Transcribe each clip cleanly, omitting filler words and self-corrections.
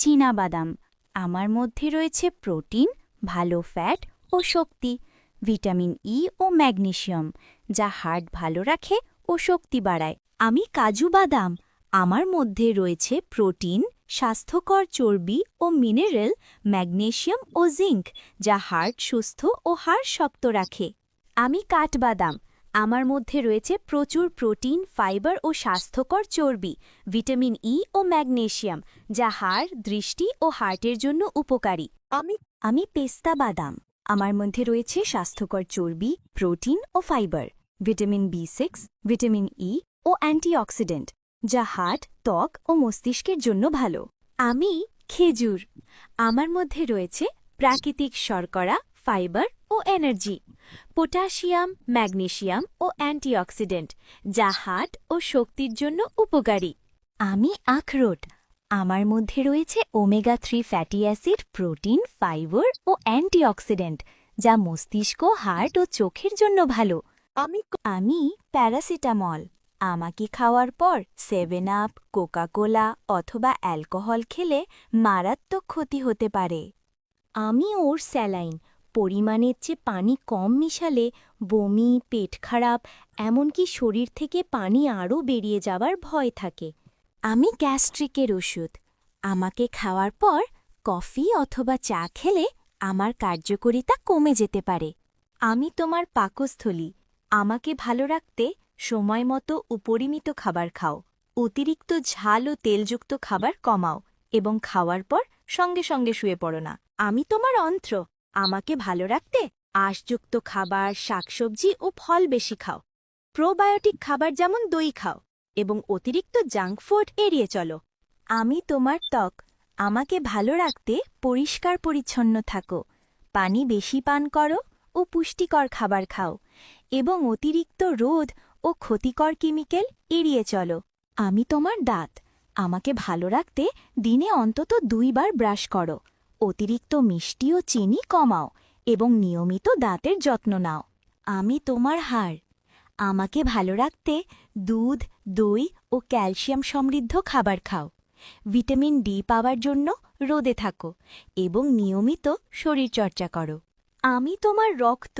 চীনাবাদাম। আমার মধ্যে রয়েছে প্রোটিন, ভালো ফ্যাট ও শক্তি, ভিটামিন ই ও ম্যাগনেসিয়াম, যা হার্ট ভালো রাখে ও শক্তি বাড়ায়। আমি কাজু বাদাম। আমার মধ্যে রয়েছে প্রোটিন, স্বাস্থ্যকর চর্বি ও মিনারেল, ম্যাগনেসিয়াম ও জিঙ্ক, যা হার্ট সুস্থ ও হাড় শক্ত রাখে। আমি কাঠবাদাম। আমার মধ্যে রয়েছে প্রচুর প্রোটিন, ফাইবার ও স্বাস্থ্যকর চর্বি, ভিটামিন ই ও ম্যাগনেসিয়াম, যা হাড়, দৃষ্টি ও হার্টের জন্য উপকারী। আমি আমি পেস্তা বাদাম। আমার মধ্যে রয়েছে স্বাস্থ্যকর চর্বি, প্রোটিন ও ফাইবার, ভিটামিন বি6, ভিটামিন ই ও অ্যান্টিঅক্সিডেন্ট, যা হার্ট, ত্বক ও মস্তিষ্কের জন্য ভালো। আমি খেজুর। আমার মধ্যে রয়েছে প্রাকৃতিক শর্করা, ফাইবার ও এনার্জি, পটাশিয়াম, ম্যাগনেসিয়াম ও অ্যান্টিঅক্সিডেন্ট, যা হার্ট ও শক্তির জন্য উপকারী। আমি আখরোট। আমার মধ্যে রয়েছে omega three fatty acid, protein, fibre ও অ্যান্টিঅক্সিডেন্ট, যা মস্তিষ্ক, হার্ট ও চোখের জন্য ভালো। আমি আমি প্যারাসিটামল। আমাকে খাওয়ার পর 7 আপ, কোকা-কোলা অথবা অ্যালকোহল খেলে মারাত্মক ক্ষতি হতে পারে। আমি ওর স্যালাইন। পরিমাণের চেয়ে পানি কম মিশালে বমি, পেট খারাপ, এমনকি শরীর থেকে পানি আরও বেরিয়ে যাওয়ার ভয় থাকে। আমি গ্যাস্ট্রিকের ওষুধ। আমাকে খাওয়ার পর কফি অথবা চা খেলে আমার কার্যকারিতা কমে যেতে পারে। আমি তোমার পাকস্থলী। আমাকে ভালো রাখতে সময়মতো উপরিমিত খাবার খাও, অতিরিক্ত ঝাল ও তেলযুক্ত খাবার কমাও এবং খাওয়ার পর সঙ্গে সঙ্গে শুয়ে পড়ো না। আমি তোমার অন্ত্র। আমাকে ভালো রাখতে আঁশযুক্ত খাবার, শাকসবজি ও ফল বেশি খাও, প্রোবায়োটিক খাবার যেমন দই খাও এবং অতিরিক্ত জাঙ্ক ফুড এড়িয়ে চলো। আমি তোমার ত্বক। আমাকে ভালো রাখতে পরিষ্কার পরিচ্ছন্ন থাকো, পানি বেশি পান করো ও পুষ্টিকর খাবার খাও এবং অতিরিক্ত রোদ ও ক্ষতিকর কেমিক্যাল এড়িয়ে চলো। আমি তোমার দাঁত। আমাকে ভালো রাখতে দিনে অন্তত 2 বার ব্রাশ করো, অতিরিক্ত মিষ্টি ও চিনি কমাও এবং নিয়মিত দাঁতের যত্ন নাও। আমি তোমার হাড়। আমাকে ভালো রাখতে দুধ, দই ও ক্যালসিয়াম সমৃদ্ধ খাবার খাও, ভিটামিন ডি পাওয়ার জন্য রোদে থাকো এবং নিয়মিত শরীরচর্চা করো। আমি তোমার রক্ত।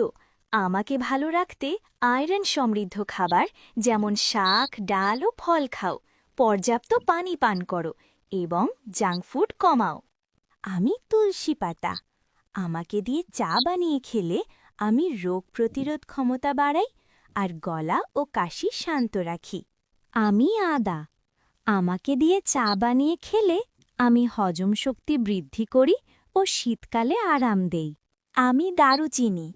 আমাকে ভালো রাখতে আয়রন সমৃদ্ধ খাবার যেমন শাক, ডাল ও ফল খাও, পর্যাপ্ত পানি পান করো এবং জাঙ্ক ফুড কমাও। আমি তুলসী পাতা। আমাকে দিয়ে চা বানিয়ে খেলে আমি রোগ প্রতিরোধ ক্ষমতা বাড়াই আর গলা ও কাশি শান্ত রাখি। আমি আদা। আমাকে দিয়ে চা বানিয়ে খেলে আমি হজম শক্তি বৃদ্ধি করি ও শীতকালে আরাম দেই। আমি দারুচিনি।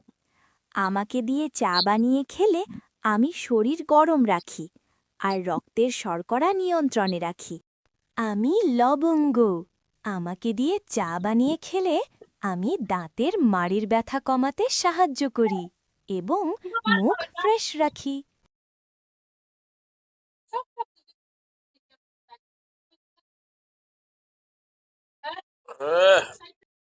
আমাকে দিয়ে চা বানিয়ে খেলে আমি শরীর গরম রাখি আর রক্তের শর্করা নিয়ন্ত্রণে রাখি। আমি লবঙ্গ। আমাকে দিয়ে চা বানিয়ে খেলে আমি দাঁতের মাড়ির ব্যথা কমাতে সাহায্য করি এবং মুখ ফ্রেশ রাখি।